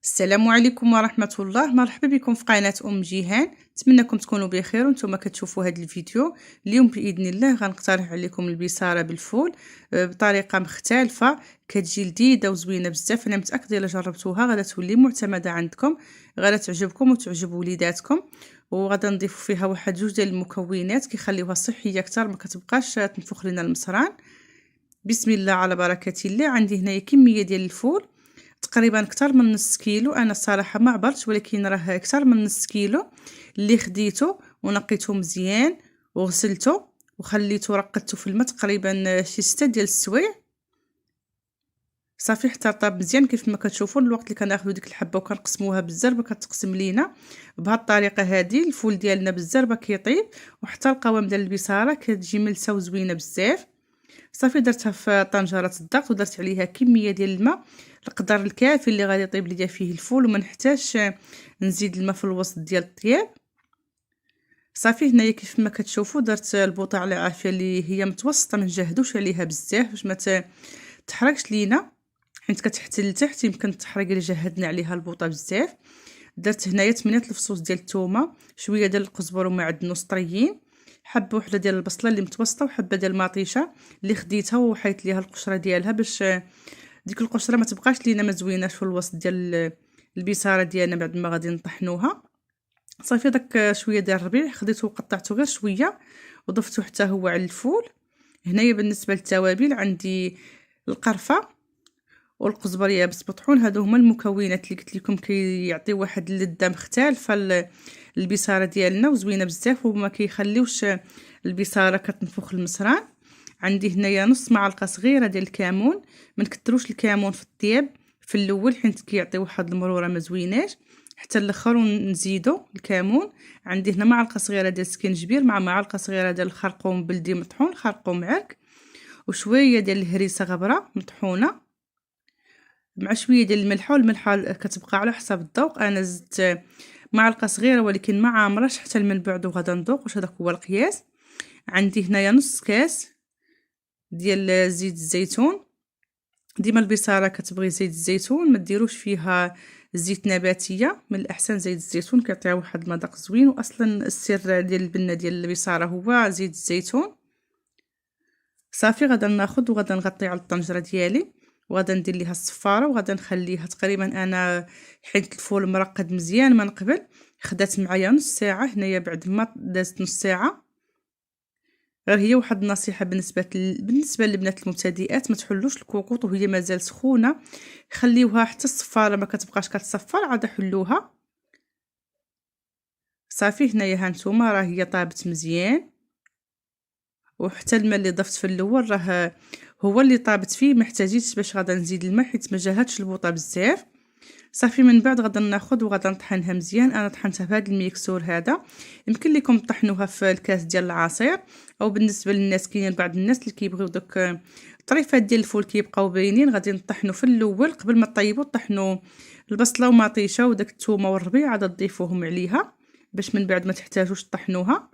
السلام عليكم ورحمة الله. مرحبا بكم في قناة جيهان. نتمنىكم تكونوا بخير وانتم كتشوفوا هذا الفيديو. اليوم باذن الله غنقترح عليكم البصاره بالفول بطريقه مختلفه، كتجي لذيذه وزوينه بزاف. انا متاكده الا جربتوها غادا تولي معتمده عندكم، غادا تعجبكم وتعجب وليداتكم. وغادا نضيف فيها واحد جوج ديال المكونات كيخليوها صحيه اكثر، ما كتبقاش تنفخ لنا المصران. بسم الله على بركه الله. عندي هنايا كميه ديال الفول تقريبا اكثر من نص كيلو. انا الصراحه ما عبرتش، ولكن راه اكثر من نص كيلو اللي خديته ونقيته مزيان وغسلته وخليته رقدته في الماء تقريبا شي 6 ديال السوايع صافي حتى طاب مزيان. كيف ما كتشوفوا الوقت اللي كناخذوا ديك الحبه وكنقسموها بالزربه كتقسم لينا بهذه الطريقه هذه. الفول ديالنا بالزربه كيطيب وحتى القوام ديال البصاره كتجي ملسه وزوينه بزاف. صافي درتها في طنجره الضغط ودرت عليها كميه ديال الماء القدر الكافي اللي غادي يطيب ليا فيه الفول، وما نحتاجش نزيد الماء في الوسط ديال الطياب. صافي هنايا كيف ما كتشوفوا درت البوطه على عافيه اللي هي متوسطه، ما نجهدوش عليها بزاف باش ما تحرقش لينا، حيت كتحتل لتحت يمكن تحرق الا جهدنا عليها البوطه بزاف. درت هنايا 8 الفصوص ديال الثومه، شويه ديال القزبر ومعدنوس طريين، حبه وحده ديال البصله اللي متوسطه، وحبه ديال المطيشه اللي خديتها وحيت ليها القشره ديالها باش ديك القشره ما تبقاش لينا ما زويناش في الوسط ديال البصاره ديالنا بعد ما غادي نطحنوها. صافي داك شويه ديال الربيع خديته وقطعته غير شويه وضفته حتى هو على الفول. هنايا بالنسبه للتوابل عندي القرفه والقزبر يابس مطحون، هادو هما المكونات اللي قلت لكم كيعطيو واحد اللذه مختلفه البصاره ديالنا وزوينه بزاف وما كيخليوش البصاره كتنفخ المصران. عندي هنايا نص معلقه صغيره ديال الكمون، ما نكثروش الكمون في الطياب في الاول حيت كيعطي واحد المروره ما زويناش حتى الاخر ونزيدو الكمون. عندي هنا معلقه صغيره ديال السكينجبير مع معلقه صغيره ديال الخرقوم بلدي مطحون، خرقوم عرك، وشويه ديال الهريسه غبره مطحونه مع شويه ديال الملحه، والملحه كتبقى على حسب الذوق. انا زدت معلقه صغيره ولكن ما عامراش حتى من بعد وغادا نذوق واش هذاك هو القياس. عندي هنايا نص كاس ديال زيت الزيتون. ديما البصاره كتبغي زيت الزيتون، ما ديروش فيها زيت نباتيه، من الاحسن زيت الزيتون كيعطيها واحد المذاق زوين، واصلا السر ديال البنه ديال البصاره هو زيت الزيتون. صافي غادا ناخذ وغادا نغطي على الطنجره ديالي وغادا ندير ليها الصفاره وغادا نخليها تقريبا. انا حيت الفول مرقد مزيان من قبل خدات معايا نص ساعه. هنايا بعد ما دازت نص ساعه. غير هي واحد النصيحه بالنسبه للبنات المبتدئات، ما تحلوش الكوكوط وهي مازال سخونه، خليوها حتى الصفاره ما كتبقاش كتصفر عاد حلوها. صافي هنايا هانتوما راه هي طابت مزيان، وحتى الماء اللي ضفت في الاول راه هو اللي طابت فيه، ما احتاجيتش باش غادا نزيد الماء حيت ما جاهدش البوطه بزاف. صافي من بعد غادا ناخذ وغادا نطحنها مزيان. انا طحنتها في هذا الميكسور هذا، يمكن لكم تطحنوها في الكاس ديال العصير، او بالنسبه للناس كاينين بعض الناس اللي كيبغيو دوك الطريفات ديال الفول كيبقاو باينين، غادي نطحنوا في الاول قبل ما طيبوا طحنوا البصله ومطيشه وداك الثومه والربيع عاد تضيفوهم عليها باش من بعد ما تحتاجوش تطحنوها.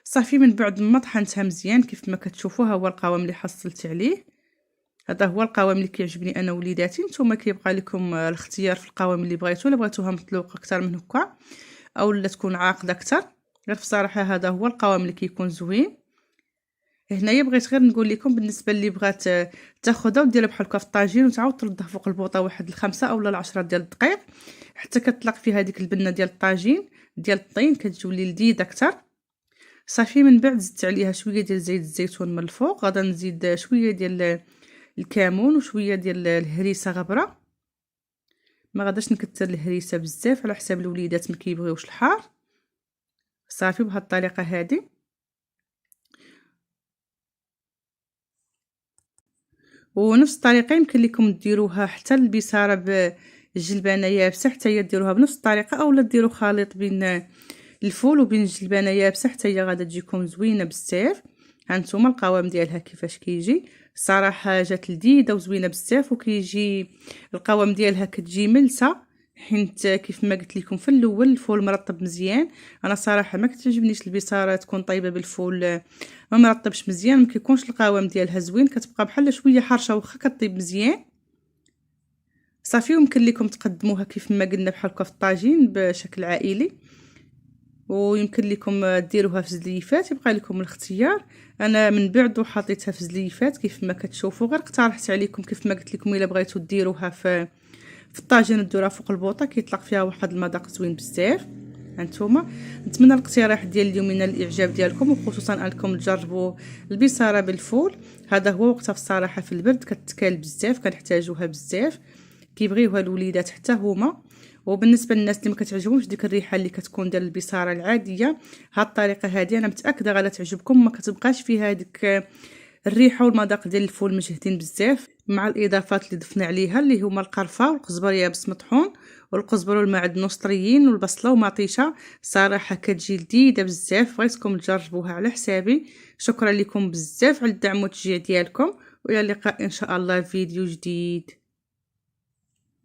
صافي من بعد ما طحنتها مزيان كيف ما كتشوفوا ها هو القوام اللي حصلت عليه. هذا هو القوام اللي كيعجبني انا وليداتي. نتوما كيبقى لكم الاختيار في القوام اللي بغيتو، الا بغيتوها مطلوقه اكثر من هكا او لا تكون عاقده اكثر. غير بصراحه هذا هو القوام اللي كيكون زوين. هنايا بغيت غير نقول لكم بالنسبه اللي بغات تاخذها وديرها بحال هكا في الطاجين وتعاود تردها فوق البوطه واحد 5 او 10 ديال الدقائق حتى كتطلق فيها ديك البنه ديال الطاجين ديال الطين، كتولي لذيذه اكثر. صافي من بعد زدت عليها شويه ديال زيت الزيتون من الفوق، غادا نزيد شويه ديال الكمون وشويه ديال الهريسه غبره. ما غاداش نكثر الهريسه بزاف على حساب الوليدات ما كيبغيوش الحار. صافي بهذه الطريقه هذه. ونفس الطريقه يمكن لكم ديروها حتى البصاره بالجلبانه يابسه حتى هي ديروها بنفس الطريقه، اولا ديروا خليط بين الفول وبين الجلبانه يابسه حتى هي غادا تجيكم زوينه بزاف. هانتوما القوام ديالها كيفاش كيجي، صراحه جات لذيذه وزوينه بزاف، وكيجي القوام ديالها كتجي ملسه حيت كيف ما قلت لكم في الاول الفول مرطب مزيان. انا صراحه ما كتعجبنيش البصاره تكون طيبه بالفول ما مرطبش مزيان، ما كيكونش القوام ديالها زوين، كتبقى بحال شويه حرشه واخا كطيب مزيان. صافي. ويمكن لكم تقدموها كيف ما قلنا بحال هكا في الطاجين بشكل عائلي، ويمكن لكم ديروها في زليفات، يبقى لكم الاختيار. انا من بعد حطيتها في زليفات كيف ما كتشوفوا، غير اقترحت عليكم كيف ما قلت لكم الا بغيتوا ديروها في الطاجين ديروها فوق البوطه، كيطلق فيها واحد المذاق زوين بزاف. هانتوما نتمنى الاقتراح ديال اليوم ينال الاعجاب ديالكم، وخصوصا انكم تجربوا البصاره بالفول. هذا هو وقتها في الصراحه في البرد كتكال بزاف، كنحتاجوها بزاف، كيبغيوها الوليدات حتى هما. وبالنسبه للناس اللي ما كتعجبهمش ديك الريحه اللي كتكون ديال البصاره العاديه، هاد الطريقه هذه انا متاكده غادا تعجبكم، ما كتبقاش فيها ديك الريحه والمذاق ديال الفول مجهدين بزاف، مع الاضافات اللي ضفنا عليها اللي هما القرفه والقزبر يابس مطحون والقزبر والمعدنوس طريين والبصله ومطيشه. صراحه كتجي لذيذه بزاف، بغيتكم تجربوها على حسابي. شكرا لكم بزاف على الدعم والتشجيع ديالكم، والى اللقاء ان شاء الله في فيديو جديد.